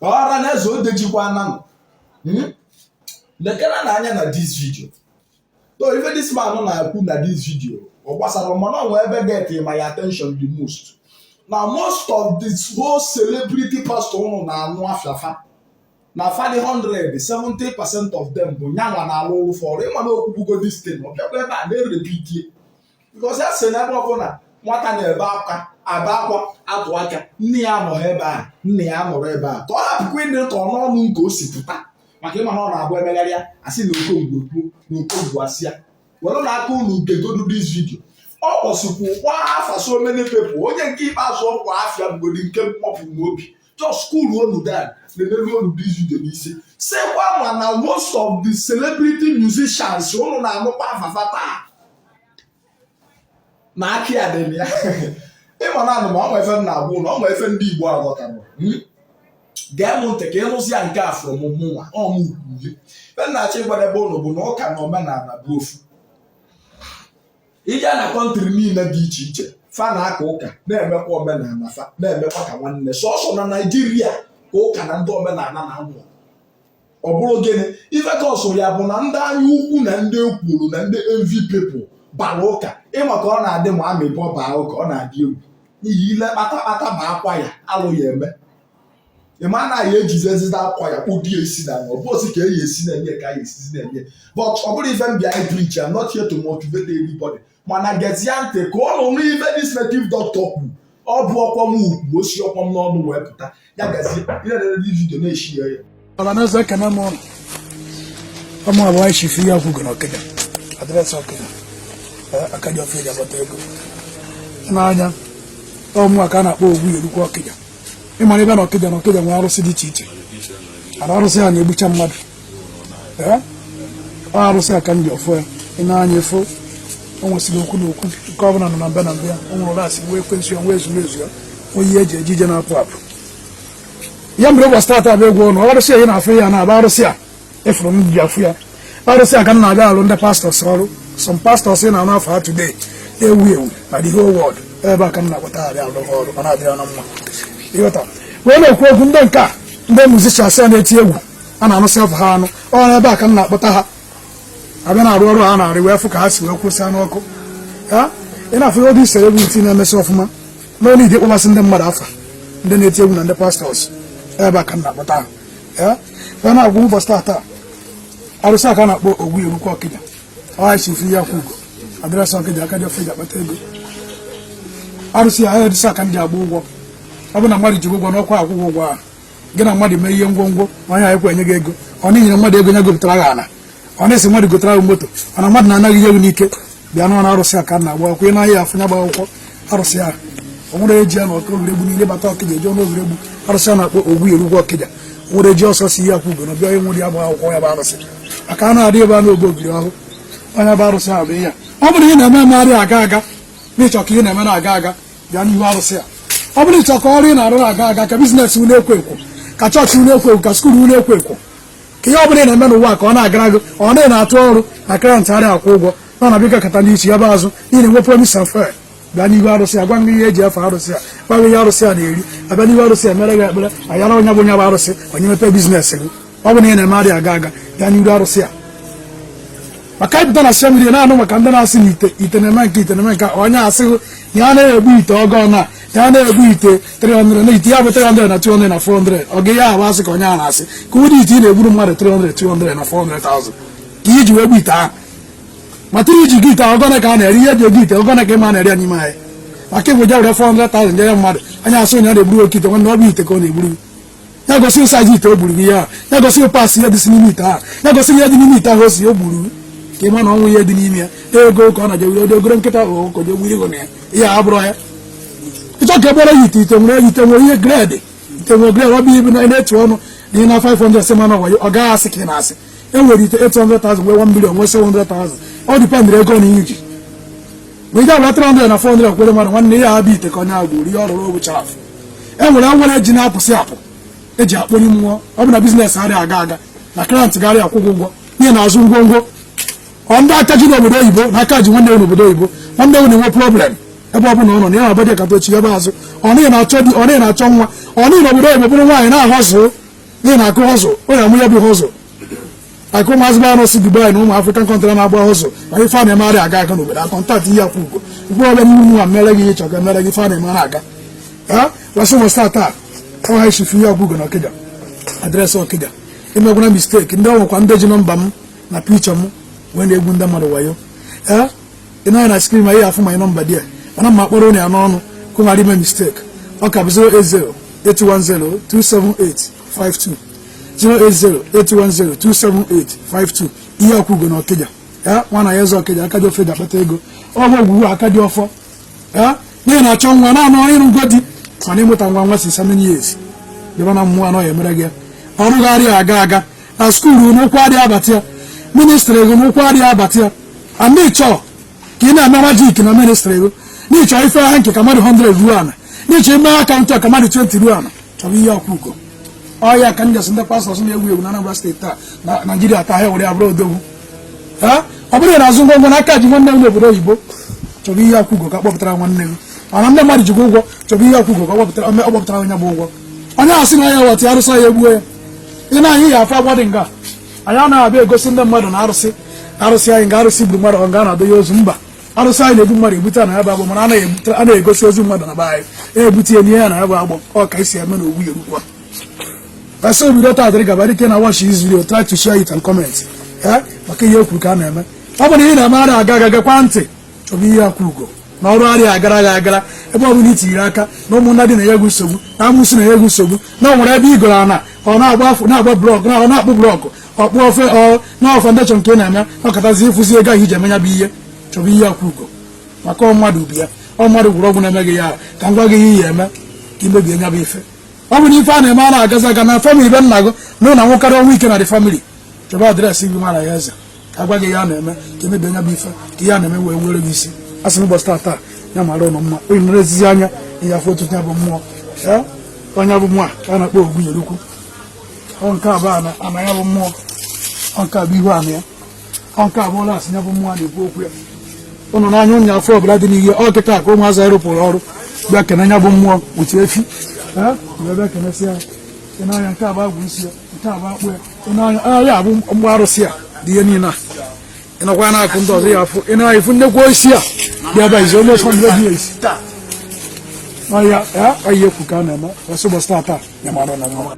Ora na zo dejikwa na no. Lekana na anya na this video. So even this man na akwu na this video, o gbasara mo na won ebe get my attention the most. Now most of this whole celebrity pastor na anu afiafa. Na 70% of them bụ nyanwa na alụ for ịma na okwugo this thing. O bịakwa ebe a na-repeat it. Because ya sị na ebe ọbụla nwata na-ebe akwa atụ aka nne ya nọ ebe a nne ya nọrọ ebe a ka ọ hapụkwa ịdị ka ọnụọnụ nke o si pụta maka ịma na ọ na-abụ emegharịa asị na okongwu na okongwu asịa were na aka unu nke godu this video ọ kpọsịkwu kwa afa so many people onye nke ikpeazụ ọkwa afịa bugodi nke mkpọpụ n'obi just school onu dan na-emelu onu this video n'isi sekwa ma na most of the celebrity musicians unu na-anụkwa afafa taa na aki adịm ya ịma na anụ ma ọ nwe efe m na-agwụ na ọ nwe efe ndị Igbo aghọtara gee m ntị ka ịnụzi ya nke afọ mụnwa ọmụkwuye na-achọ ịgwara ebe ụnụ bụ na ụka na omenala bụ ofu ije na kọntrị niile dị iche iche fa na-aka ụka na-emekwa omenala fa na-emekwa ka nwanne sọsọ na Naijiria ka ụka na ndị omenala na-anwụ ọ bụrụ gịnị ife ka ọsọ ya bụ na ndị anya ukwu na ndị ekwuru na ndị envy people bara ụka ịma ka ọ na-adị ma amịbọ baa ụka ọ na-adị egwu n'ihi ile kpatakpata ma akwa ya alụghị eme ịma na ya ejizi ezigbo akwa ya kpụdị esi na ọ bụ osi ka eyi esi na-enye ka ya esi na-enye but ọ bụrụ ife mbịa I preach I'm not here to motivate anybody mana gezie ntị ka ọ nụrụ ife this native doctor kwuru ọ bụ ọkwa m ugwu osi ọkwa m n'ọnụ wee pụta ya gazie ihe na-ere vidio na-eshi ya ọlanaeze ekene m ọnụ ọmụ abụọ ishifi ya kwugo na Okija adreesị Okija Akadi Ofeja gbata ego n'anya ọmụ aka a na-akpọ Ogwu Yerukwa Okija ịmara ebe na Okija nwere arụsị dị iche iche ana arụsị ha na-egbucha mmadụ ọ arụsị aka ndị ọfọ ya ị na-anya efo o nwesịrị okwu na okwu nke ọbụla nọ na mbe na mbe ya o nwere rasị wee kwensị ya wee ezumezu ya oyi eji ejije na-apụ apụ ya mere ụbọchị taata abịa egwu ọnụ arụsị ya ị na-afụ ya na-aba arụsị a efuru m ji afụ ya arụsị a ka m na-aga alụ ndị pastọs ọrụ some pastors ị na-anụ afọ ha today ewu na the whole world ebe a ka m na-akpọta arịa alụ ọrụ ọ na-adịrị na mma ịghọta wee na-ekwu okwu ndị nke a ndị musicians a na-eti egwu a na-anụsị afọ ha anụ ọ ebe a ka m na-akpọta ha abịa na-arụ ọrụ ha na-arị wee fụ ka ha si wee kwụsị anụ ọkụ ị na-afụ ihe dị celebrity na-emesi ọfụma n'olu ide kpọmasị ndị mmadụ afa ndị na-eti egwu na ndị pastọs ebe a ka m na-akpọta ha wee na-agwụ ụbọchị taa arụsị aka na-akpọ Ogwu Yerukwa Okija ọ chifi ya kwugo adreesị Okija Akadi Ofeja akpata ego arụsị ya adịsị aka ndị agba ụgwọ ọ bụ na mmadụ ji ụgwọ n'ọkwa akwụkwọ ụgwọ ahụ gị na mmadụ mee ihe ngwongwo onye anyị ekwe enye gị ego ọ n'ihi na mmadụ ego nye gopụtara gị ana ọ na-esi mmadụ gotara gị moto mana mmadụ na-anaghị ihe n'ike bịa n'ọrụ arụsị aka na agba akwụkwọ n'ahịa afụ nya gba akwụkwọ arụsị ahụ o nwere eji ya na ọkụ egwuregwu niile bata Okija eji ọnụ egwuregwu arụsị a na-akpọ Ogwu Yerukwa Okija nwere ji ọsọ si ihe akwụgo na bịa nwere ya gba akwụkwọ ya bụ arụsị aka a na-adị ebe a na-ogbe ogiri ọhụụ onye bụ arụsị ahụ bụ ihe ọ bụrụ ihe na-eme emegharị aga aga n'ịchọ ka ihe na-eme na-aga aga bịa n'ihu arụsị a ọ bụrụ ịchọ ka ọrụ ị na-arụ na-aga aga ka biznes unu ekwo ekwo ka chọọchị unu ekwo ekwo ka skuulu unu ekwo ekwo ka ihe ọ bụla ị na-eme n'ụwa ka ọ na-agara gị ọ na-atụ ọrụ na krant arịa akwụ ụgwọ nọ na bịa kata n'ichi ebe azụ n'ihi na enwe promis and fair bịa n'ihu arụsị a gwa m ihe eji efe arụsị a gwa m ihe arụsị a na-eri abịa n'ihu arụsị a mere gị ekpere ayara onye bụ onye bụ arụsị onye mepe biznes gị ọ bụ na ị na-eme arịa aga aga bịa n'ihu arụsị a maka ịpụta na social media na-anụ maka ndị na-asị na ite na-eme nke onye asịghị ya na-egbu ite ọgọ na ya na-egbu ite 300 na ite ya bụ 300 na 200 na 400 ọ ga ya abụ asị ka onye a na-asị ka ụdị ite ị na-egburu mmadụ 200 na 400,000 ka iji wee gbu ite ahụ mata iji gị ite ọgọna ka a na-eri ihe eji ego ite ọgọna ka ịma na-eri n'ime anyị maka ịbụ ja were 400,000 nye ya mmadụ anya asị onye a na-egburu oke ite nwanne ọ bụ ite ka ọ na-egburu ya gosi ụsaji ite o gburu gị ya ya gosi ụpasị ihe dị n'ime ite ahụ ya gosi ihe dị n'ime ite ahụ o si o gburu ka ịma na ọnwụ ihe dị n'ime ya ego ka ọ na-ejewere ode ogoro nkịta ahụ ka o jewere ego na ya ihe abụrụ ya ịchọ ka egbere ya ite nwere ihe gredi ite nwere gredi ọ bụ ibu na na-etu ọnụ na ị na 500 sị mana ọ gaghị asị ka ị na-asị e nwere ite 800,000 wee 1 million nwee 700,000 ọ dipendịrị ego na ihe iji ma ije abụla 300 na 400 kwere mmadụ nwanne ihe abụ ite ka onye ahụ gburu ihe ọrụrụ ogbu chafụ e nwere nwere ji na-apụsị apụ eji akpọrọ mmụọ ọ bụ na biznes arịa aga aga na klient garị akwụkwọ ụgwọ ihe na-azụ ngwongwo ọ ndị aka ji n'obodo oyibo na aka ji nwanne n'obodo oyibo nwanne na-enwe problem ebe ọ bụla ọ nọ na ya abadị katochi ebe azụ ọ na-achọ nwa ọ na obodo oyibo bụrụ nwaanyị na-ahọzụ Ihe na-akụ hustle onye amụ ya bụ hustle akụ ụmụazị ba si Dubai na ụmụ African country na-agba hustle ma ife a na-emegharị aga aga n'obodo akọntaktị ihe akwụ ugo ugbu ọbịa n'ime ụmụ mere gị ihe chọrọ ka mere gị ife a na-emegharị aga wasị ụbọchị taa ọha ishifu ihe ọgwụgo na Ọkịja adreesị Ọkịja imegwara mistake ndị ọnwekwa ndị ji nọmba m na pichọ m wee na-egwu ndị mmadụ wayo ị naghị na skrin ma ihe afụ ma ị nọmba dị mana mma kpọrọ onye ya n'ọnụ ka ghara ime mistake ọ ka bụ 08081027852 08081027852 ihe ọkwụgo na Ọkịja nwana ya eze Ọkịja aka dị ofe ji akpata ego ọgwụ ogwugwu aka dị ọfọ n'ihi na achọ nwa na-anọ ịrụ ngo di mana ịmụta nwa nwa si 7 years dịba na mmụọ anọ ya emere gị ọrụgharị aga aga na skuulu n'ụkwụ adịghị abata ya ministri ego n'ụkwụ adịghị abata ya ana ịchọ ka ị na-eme majik na ministri ego n'ịchọ ife aha nke ka mmadụ 100 ruo ana n'ịchọ ime akaụntụ ka mmadụ 20 ruo ana chọrọ ihe ọkwụgo ọya ka njasị ndị pastọs na-ewu ewu na Anambra steeti taa na Naijiria taa ha were abụrụ odogwu ọ bụrụ na azụ ngwongwo n'aka ji nwanne m n'obodo oyibo chọrọ ihe akwụgo ka kpọpụtara nwanne m mana ndị mmadụ jikwa ụgwọ chọrọ ihe akwụgo ka ọ kpọpụtara onye bụ ụgwọ onye asị na ya wọta arụsị ya egbuo ya ị na-anyị ya afọ agbadị nga anyị anaghị abịa egosi ndị mmadụ na arụsị anyị nga arụsị gburu mmadụ ọ ga na-adọ ya ozu mba arụsị anyị na-egbu mmadụ ebute na ya bụ agbọ mana a na-egosi ozu mmadụ na be anyị ebute ya n'ihe ya na ya bụ agbọ ọ ka esi eme na ogbu ya erukwa asa obido taa dịrị gaba dike na watch this video try to share it and comment maka ihe okwu ka a na-eme ọ bụ na ihe na-emegharị aga agagakwa ntị chọbụ ihe akwụgo na ọrụ arịa agara aga ebe ọ bụla itinyere aka na ụmụnna dị na-enye gị nsogbu na amụsị na-enye gị nsogbu na o nwere ebe igoro ana ọ na-agba blọkụ na ọ na-akpụ blọkụ ọkpụ ofe na fọndeshọn nke na-eme ọkatazi ịfụzi ego ahụ iji eme ya bụ ihe chọbụ ihe akwụgo maka mmadụ ubi ya mmadụ gwụrụ ọgwụ na-eme gị ya ka m gwa gị ihe ya eme ka imebie ya bụ ife ọ bụ na ife a na-eme a na-agazi aga na famili be nna gị na ụna nwokarị ọnwa ike na dị famili chọba adreesị gị mara ya eze ka agwa gị ya na-eme ka emebie ya bụ ife ka ihe a na-eme wee were gị isi a sị n'ụbọchị taa ya mara ụlọ mma onye nere ezizi anya ihe afọ otutu ya bụ mmụọ onye bụ mmụọ ka a na-akpọ Ogbunyeukwu nke abụọ ana ya bụ mmụọ nke abụ ihu ana ya nke abụọ ụlọ asị ya bụ mmụọ na-ekwu okwu ya ụnụ n'anya ụnya afọ ọbụla dị n'ihe ọ kịta ka ụmụazị anyị rụpụrụ ọrụ bịa kene ya bụ mmụọ otu efi bịa kenesịa n'anya nke abụ agwụ isi ya nke abụ akpụ ya n'anya ya bụ mgbe arụsị ya dị ihe niile a ịnọkwa na-akụ ndị ọzọ ya afọ ị na-anya ifu nnekwu isi a dị ebe izi onye ọsọ ndị ya isi ọya ekwu ka a na-eme ụbọchị taa ya mara na mma